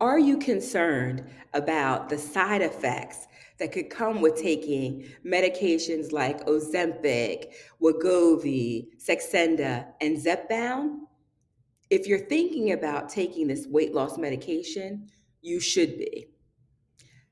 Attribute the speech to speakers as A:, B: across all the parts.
A: Are you concerned about the side effects that could come with taking medications like Ozempic, Wegovy, Saxenda, and Zepbound? If you're thinking about taking this weight loss medication, you should be.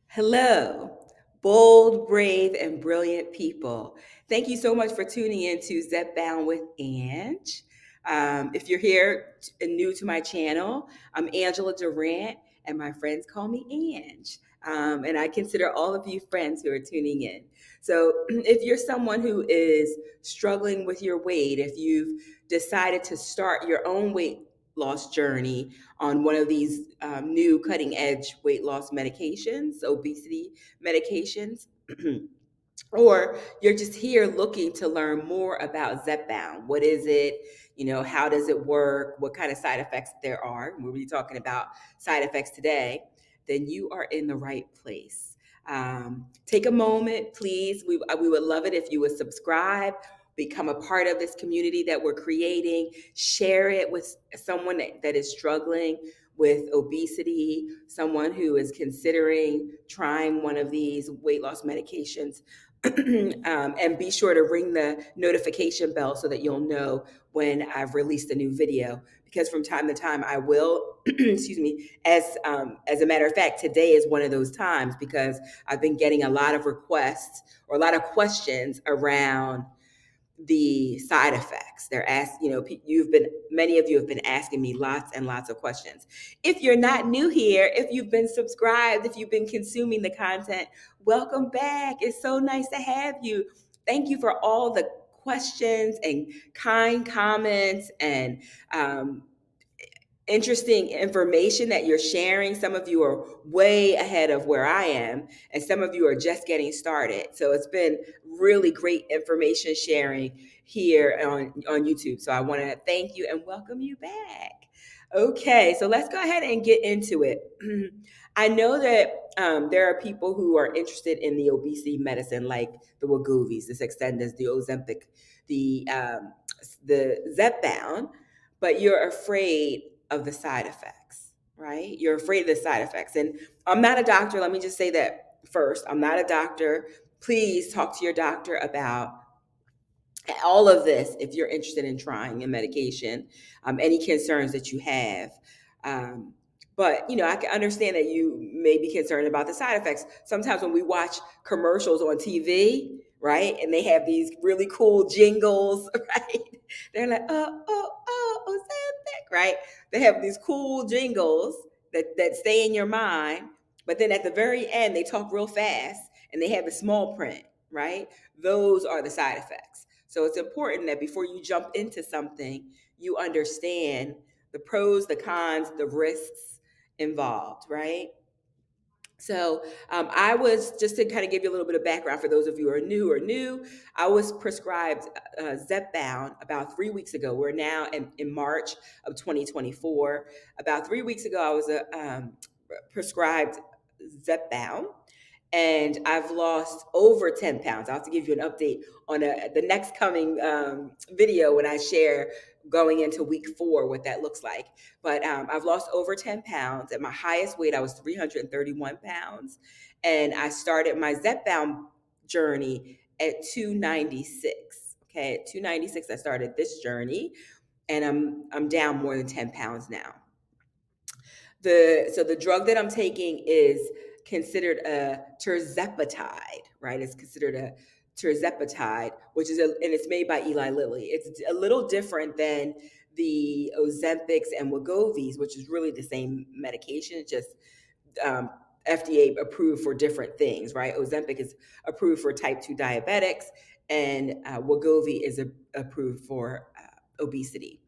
A: Hello, bold, brave, and brilliant people. Thank you so much for tuning in to Zepbound with Ange. If you're here and new to my channel, I'm Angela Durant, and my friends call me Ange. And I consider all of you friends who are tuning in. So, if you're someone who is struggling with your weight, if you've decided to start your own weight loss journey on one of these new cutting edge weight loss medications, obesity medications, or you're just here looking to learn more about Zepbound. What is it? How does it work? What kind of side effects there are? We'll be talking about side effects today. Then you are in the right place. Take a moment, please. We would love it if you would subscribe, become a part of this community that we're creating, share it with someone that is struggling with obesity, someone who is considering trying one of these weight loss medications. And be sure to ring the notification bell so that you'll know when I've released a new video. Because from time to time, I will. Excuse me. As a matter of fact, today is one of those times because I've been getting a lot of requests or a lot of questions around the side effects. They're asked, many of you have been asking me lots and lots of questions. If you're not new here, if you've been subscribed, if you've been consuming the content, welcome back. It's so nice to have you. Thank you for all the questions and kind comments and interesting information that you're sharing. Some of you are way ahead of where I am, and some of you are just getting started. So it's been really great information sharing here on YouTube. So I want to thank you and welcome you back. Okay, so let's go ahead and get into it. I know that there are people who are interested in the obesity medicine, like the Wegovys, the Saxendas, the Ozempic, the Zepbound, but you're afraid of the side effects, right? You're afraid of the side effects. And I'm not a doctor. Let me just say that first. I'm not a doctor. Please talk to your doctor about all of this if you're interested in trying a medication, any concerns that you have. But I can understand that you may be concerned about the side effects. Sometimes when we watch commercials on TV, right, and they have these really cool jingles, right? They're like, Ozempic, right? They have these cool jingles that stay in your mind, but then at the very end, they talk real fast and they have the small print, right? Those are the side effects. So it's important that before you jump into something, you understand the pros, the cons, the risks involved, right? So I was, just to kind of give you a little bit of background for those of you who are new, I was prescribed Zepbound about 3 weeks ago. We're now in March of 2024. About 3 weeks ago, I was prescribed Zepbound, and I've lost over 10 pounds. I'll have to give you an update on the next coming video when I share going into week 4 what that looks like. But I've lost over 10 pounds. At my highest weight, I was 331 pounds. And I started my Zepbound journey at 296. Okay, at 296, I started this journey, and I'm down more than 10 pounds now. So the drug that I'm taking is considered a terzepatide, right? It's considered a terzepatide, which is and it's made by Eli Lilly. It's a little different than the Ozempics and Wegovys, which is really the same medication, just um, FDA approved for different things, right? Ozempic is approved for type 2 diabetics, and Wegovy is approved for obesity.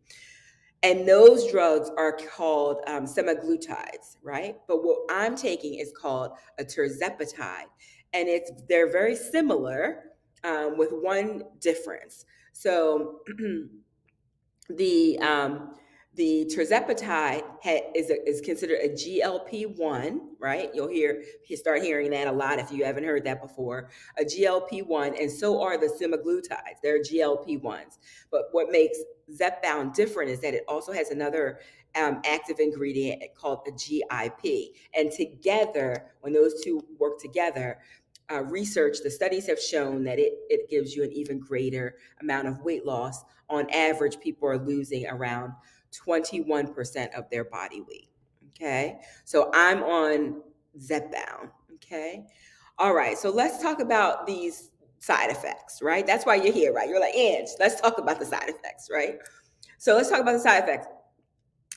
A: And those drugs are called semaglutides, right? But what I'm taking is called a terzepatide, and they're very similar with one difference. So the The tirzepatide is considered a GLP-1, right? You start hearing that a lot if you haven't heard that before. A GLP-1, and so are the semaglutides. They're GLP-1s. But what makes Zepbound different is that it also has another active ingredient called a GIP. And together, when those two work together, the studies have shown that it gives you an even greater amount of weight loss. On average, people are losing around 21% of their body weight. Okay. So I'm on Zepbound. Okay. All right. So let's talk about these side effects, right? That's why you're here, right? You're like, Ange, let's talk about the side effects, right? So let's talk about the side effects.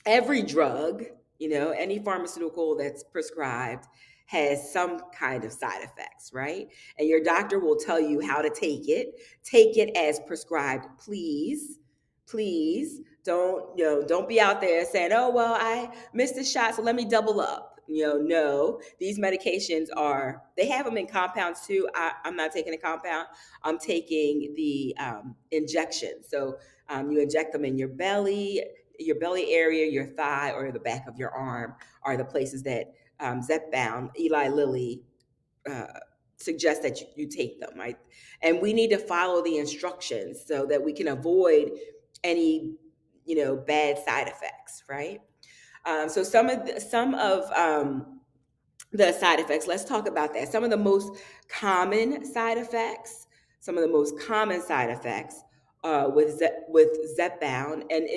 A: Every drug, any pharmaceutical that's prescribed has some kind of side effects, right? And your doctor will tell you how to take it. Take it as prescribed, please. Please don't be out there saying, "Oh, well, I missed a shot, so let me double up." No, these medications they have them in compounds too. I'm not taking a compound. I'm taking the injection. So you inject them in your belly area, your thigh, or the back of your arm are the places that Zepbound, Eli Lilly uh, suggests that you take them, right? And we need to follow the instructions so that we can avoid any, bad side effects, right? So some of the side effects, let's talk about that. Some of the most common side effects with Zepbound, and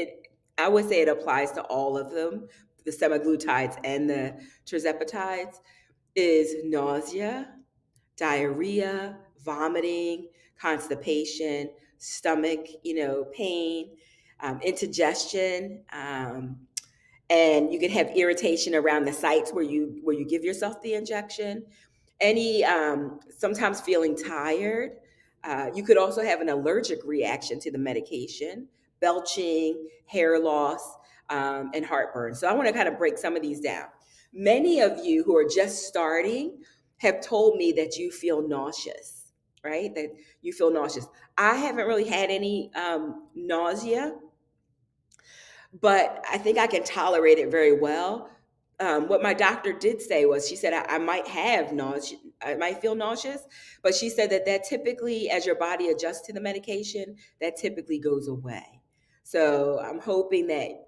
A: I would say it applies to all of them, the semaglutides and the tirzepatides, is nausea, diarrhea, vomiting, constipation, stomach, pain, indigestion. And you can have irritation around the sites where you give yourself the injection. Any Sometimes feeling tired. You could also have an allergic reaction to the medication, belching, hair loss, and heartburn. So I want to kind of break some of these down. Many of you who are just starting have told me that you feel nauseous, right? That you feel nauseous. I haven't really had any nausea, but I think I can tolerate it very well. What my doctor did say was, she said I might have nausea, I might feel nauseous, but she said that typically, as your body adjusts to the medication, that typically goes away. So I'm hoping that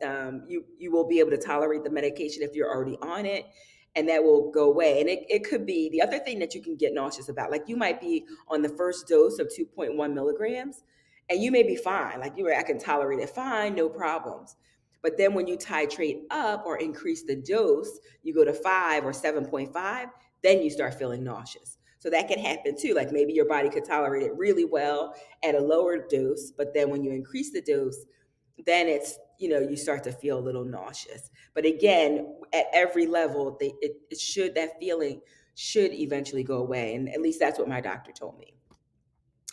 A: you will be able to tolerate the medication if you're already on it, and that will go away. And it could be the other thing that you can get nauseous about. Like, you might be on the first dose of 2.1 milligrams, and you may be fine. Like, I can tolerate it fine, no problems. But then when you titrate up or increase the dose, you go to 5 or 7.5, then you start feeling nauseous. So that can happen too. Like, maybe your body could tolerate it really well at a lower dose, but then when you increase the dose, then you start to feel a little nauseous. But again, at every level, that feeling should eventually go away. And at least that's what my doctor told me.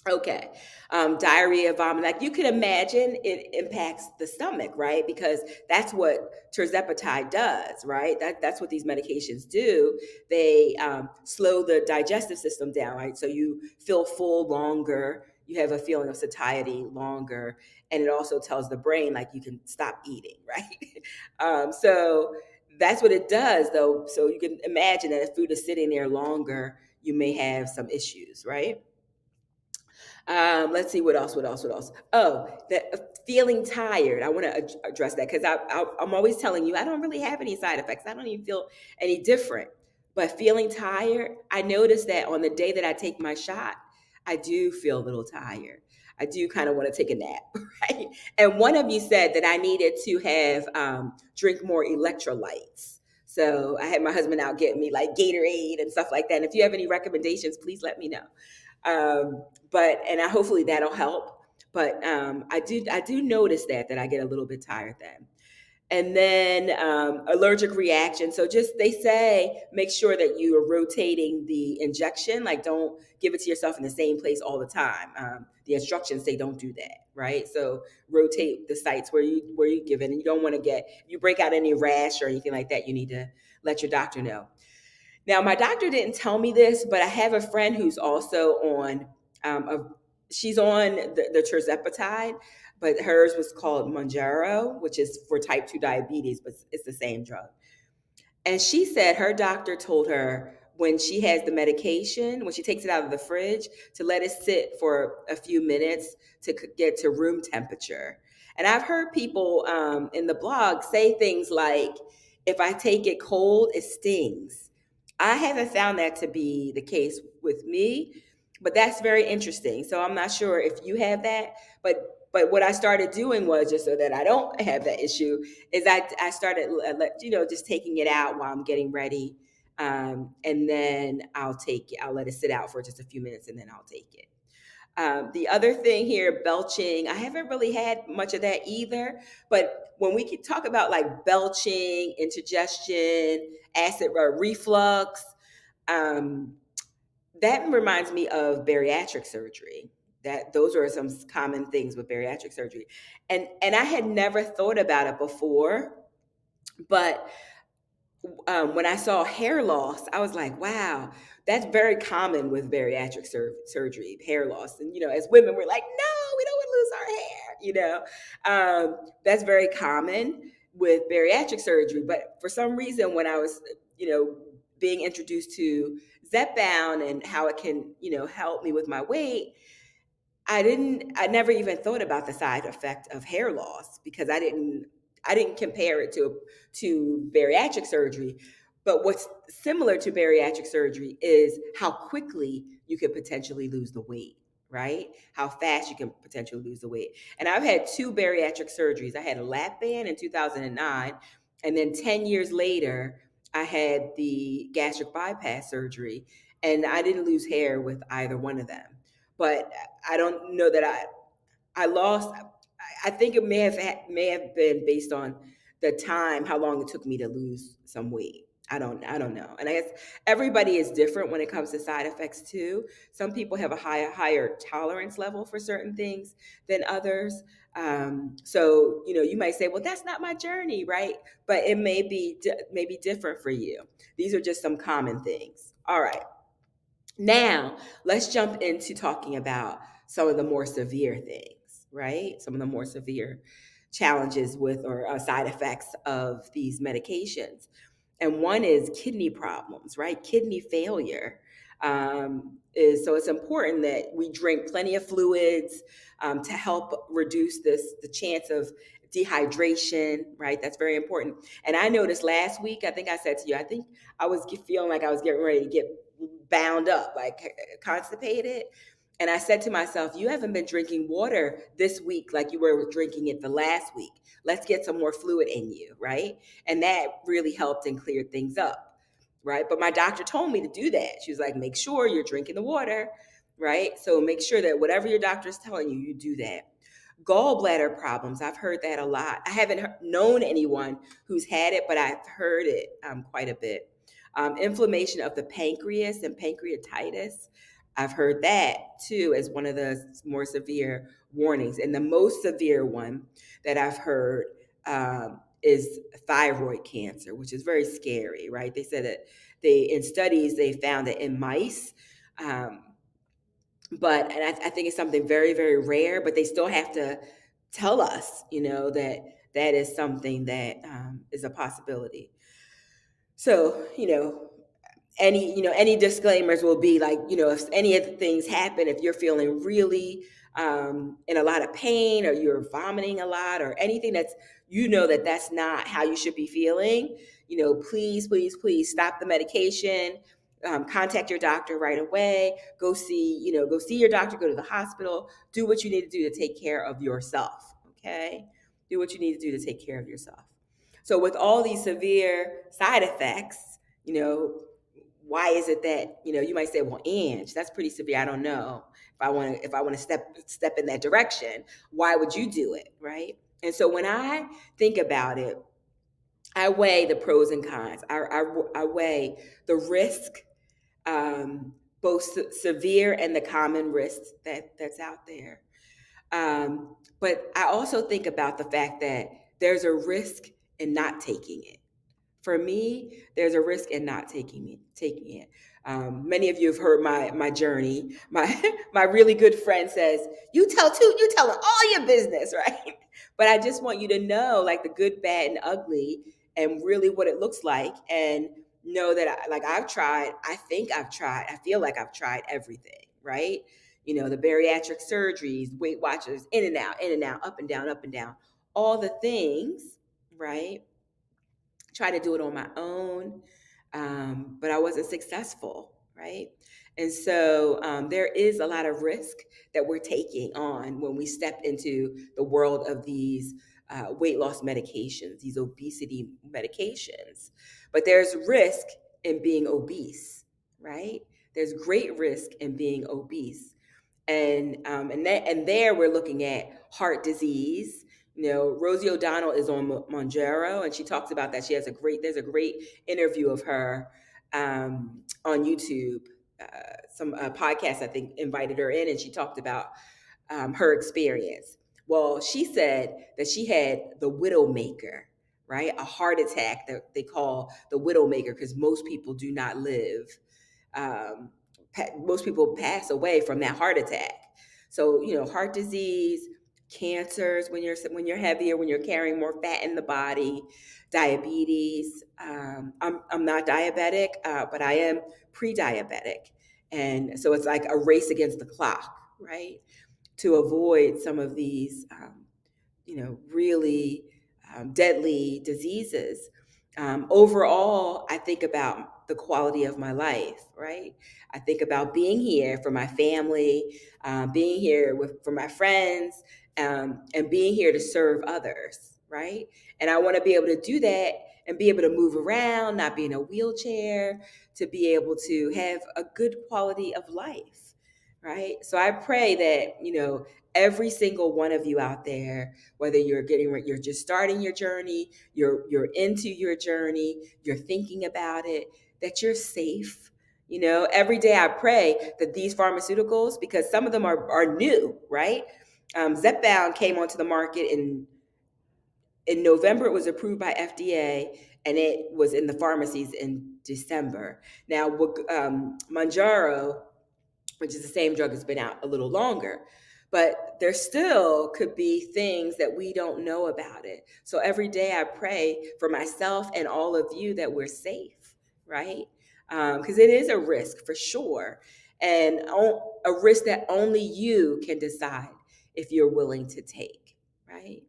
A: Okay. Diarrhea, vomit, like you can imagine, it impacts the stomach, right? Because that's what tirzepatide does, right? That's what these medications do. They slow the digestive system down, right? So you feel full longer, you have a feeling of satiety longer, and it also tells the brain, like, you can stop eating, right? So that's what it does, though. So you can imagine that if food is sitting there longer, you may have some issues, right? Let's see, what else? What else? What else? Oh, feeling tired. I want to address that because I'm always telling you I don't really have any side effects. I don't even feel any different. But feeling tired, I noticed that on the day that I take my shot, I do feel a little tired. I do kind of want to take a nap, right? And one of you said that I needed to have drink more electrolytes. So I had my husband out getting me like Gatorade and stuff like that. And if you have any recommendations, please let me know. Hopefully that'll help. But I do notice that I get a little bit tired then. And then allergic reaction. So just, they say, make sure that you are rotating the injection. Like, don't give it to yourself in the same place all the time. The instructions say don't do that, right? So rotate the sites where you give it, and you don't want to if you break out any rash or anything like that, you need to let your doctor know. Now, my doctor didn't tell me this, but I have a friend who's also on, she's on the tirzepatide, but hers was called Monjaro, which is for type 2 diabetes, but it's the same drug. And she said her doctor told her when she has the medication, when she takes it out of the fridge, to let it sit for a few minutes to get to room temperature. And I've heard people in the blog say things like, if I take it cold, it stings. I haven't found that to be the case with me, but that's very interesting. So I'm not sure if you have that, but what I started doing was, just so that I don't have that issue, is I started just taking it out while I'm getting ready, and then I'll let it sit out for just a few minutes, and then I'll take it. The other thing here, belching, I haven't really had much of that either. But when we can talk about like belching, indigestion, acid reflux, um, that reminds me of bariatric surgery. That those are some common things with bariatric surgery, and I had never thought about it before, but when I saw hair loss, I was like, wow, that's very common with bariatric surgery, hair loss. And, as women, we're like, no, we don't want to lose our hair, that's very common with bariatric surgery. But for some reason, when I was, being introduced to Zepbound and how it can, help me with my weight, I never even thought about the side effect of hair loss because I didn't compare it to bariatric surgery. But what's similar to bariatric surgery is how quickly you could potentially lose the weight, right? How fast you can potentially lose the weight. And I've had two bariatric surgeries. I had a lap band in 2009, and then 10 years later, I had the gastric bypass surgery, and I didn't lose hair with either one of them. But I don't know that I lost. I think it may have been based on the time, how long it took me to lose some weight. I don't know. And I guess everybody is different when it comes to side effects too. Some people have a higher tolerance level for certain things than others. So you might say, well, that's not my journey, right? But it may be different for you. These are just some common things. All right. Now, let's jump into talking about some of the more severe things, right? Some of the more severe challenges with or side effects of these medications. And one is kidney problems, right? Kidney failure. So it's important that we drink plenty of fluids to help reduce the chance of dehydration, right? That's very important. And I noticed last week, I think I said to you, I think I was feeling like I was getting ready to get bound up, like constipated. And I said to myself, you haven't been drinking water this week like you were drinking it the last week. Let's get some more fluid in you, right? And that really helped and cleared things up, right? But my doctor told me to do that. She was like, make sure you're drinking the water, right? So make sure that whatever your doctor is telling you, you do that. Gallbladder problems, I've heard that a lot. I haven't known anyone who's had it, but I've heard it quite a bit. Inflammation of the pancreas and pancreatitis. I've heard that too as one of the more severe warnings. And the most severe one that I've heard is thyroid cancer, which is very scary, right? They said that in studies, they found that in mice, um, I think it's something very, very rare, but they still have to tell us, that is something that is a possibility. So, any disclaimers will be like, if any of the things happen, if you're feeling really in a lot of pain or you're vomiting a lot or anything that's not how you should be feeling, please, please, please stop the medication. Contact your doctor right away. Go see your doctor, go to the hospital, do what you need to do to take care of yourself. Okay. Do what you need to do to take care of yourself. So with all these severe side effects, why is it that you might say, well, Ange, that's pretty severe. I don't know if I want to step in that direction. Why would you do it, right? And so when I think about it, I weigh the pros and cons. I weigh the risk, both severe and the common risks that's out there. But I also think about the fact that there's a risk in not taking it For me, there's a risk in not taking it. Many of you have heard my journey. My my really good friend says, you telling all your business, right? But I just want you to know, like, the good, bad, and ugly, and really what it looks like, and know that I've tried. I feel like I've tried everything, right? The bariatric surgeries, Weight Watchers, in and out, up and down, all the things, right? Try to do it on my own, but I wasn't successful, right? And so there is a lot of risk that we're taking on when we step into the world of these weight loss medications, these obesity medications. But there's risk in being obese, right? There's great risk in being obese, and there we're looking at heart disease. Rosie O'Donnell is on Monjaro, and she talks about that. There's a great interview of her on YouTube. Some podcast, I think, invited her in, and she talked about her experience. Well, she said that she had the widowmaker, right? A heart attack that they call the widowmaker, because most people do not live. Um, Most people pass away from that heart attack. So, heart disease, cancers when you're heavier, when you're carrying more fat in the body, diabetes. I'm not diabetic, but I am pre-diabetic, and so it's like a race against the clock, right? To avoid some of these, really deadly diseases. Overall, I think about the quality of my life, right? I think about being here for my family, being here for my friends, and being here to serve others, right? And I want to be able to do that and be able to move around, not be in a wheelchair, to be able to have a good quality of life, right? So I pray that, every single one of you out there, whether you're just starting your journey, you're into your journey, you're thinking about it, that you're safe. Every day I pray that these pharmaceuticals, because some of them are new, right? Zepbound came onto the market in November. It was approved by FDA, and it was in the pharmacies in December. Now, Manjaro, which is the same drug, has been out a little longer. But there still could be things that we don't know about it. So every day I pray for myself and all of you that we're safe, right? Because it is a risk for sure, and a risk that only you can decide if you're willing to take, right?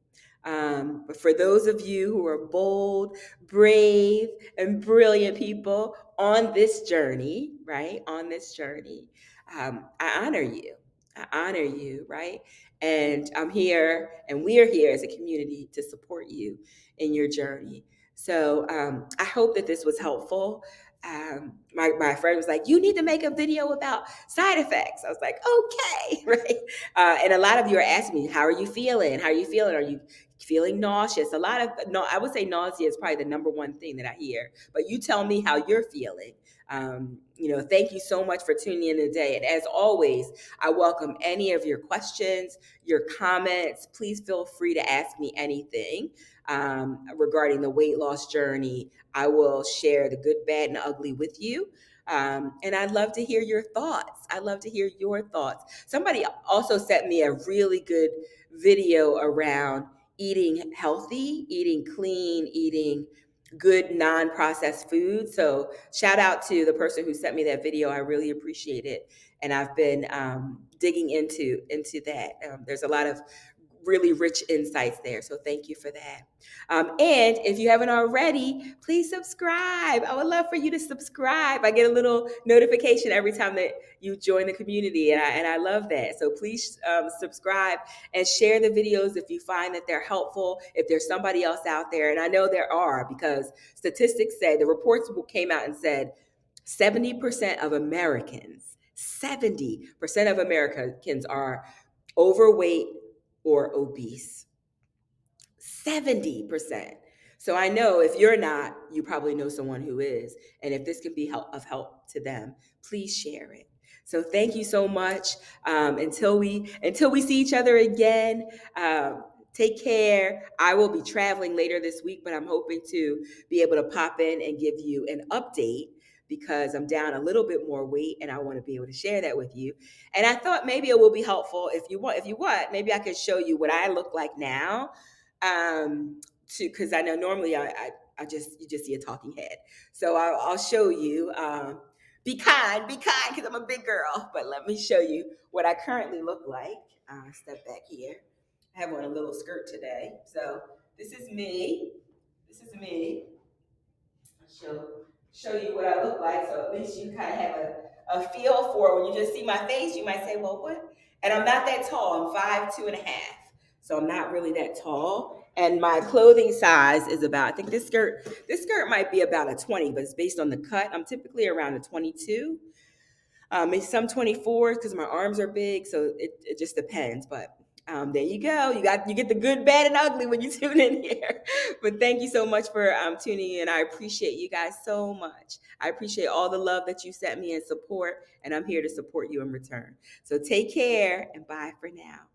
A: But for those of you who are bold, brave, and brilliant people on this journey, right? On this journey, I honor you. I honor you, right? And I'm here, and we're here as a community to support you in your journey. So I hope that this was helpful. My friend was like, "You need to make a video about side effects." I was like, "Okay," right? And a lot of you are asking me, "How are you feeling? How are you feeling? Are you feeling nauseous?" A lot of no, I would say nausea is probably the number one thing that I hear. But you tell me how you're feeling. Thank you so much for tuning in today. And as always, I welcome any of your questions, your comments. Please feel free to ask me anything regarding the weight loss journey. I will share the good, bad, and ugly with you. And I'd love to hear your thoughts. I'd love to hear your thoughts. Somebody also sent me a really good video around eating healthy, eating clean, eating good non-processed food. So shout out to the person who sent me that video. I really appreciate it. And I've been digging into that. There's a lot of really rich insights there. So thank you for that. And if you haven't already, please subscribe. I would love for you to subscribe. I get a little notification every time that you join the community, and I love that. So please subscribe and share the videos if you find that they're helpful, if there's somebody else out there. And I know there are, because statistics say, the reports came out and said 70% of Americans, 70% of Americans are overweight or obese. 70%. So I know if you're not, you probably know someone who is. And if this can be of help to them, please share it. So thank you so much. Until we see each other again, Take care. I will be traveling later this week, but I'm hoping to be able to pop in and give you an update because I'm down a little bit more weight and I want to be able to share that with you. And I thought maybe it will be helpful if you want, maybe I could show you what I look like now. Because I know normally I just you just see a talking head. So I'll show you. Be kind, because I'm a big girl. But let me show you what I currently look like. Step back here. I have on a little skirt today. So this is me. This is me. Show you what I look like, so at least you kind of have a feel for when you just see my face. You might say, "Well, what?" And I'm not that tall. I'm 5'2.5", so I'm not really that tall. And my clothing size is about. I think this skirt might be about a 20, but it's based on the cut. I'm typically around a 22. Maybe some 24s because my arms are big, so it just depends. But there you go. You get the good, bad, and ugly when you tune in here. But thank you so much for tuning in. I appreciate you guys so much. I appreciate all the love that you sent me and support, and I'm here to support you in return. So take care and bye for now.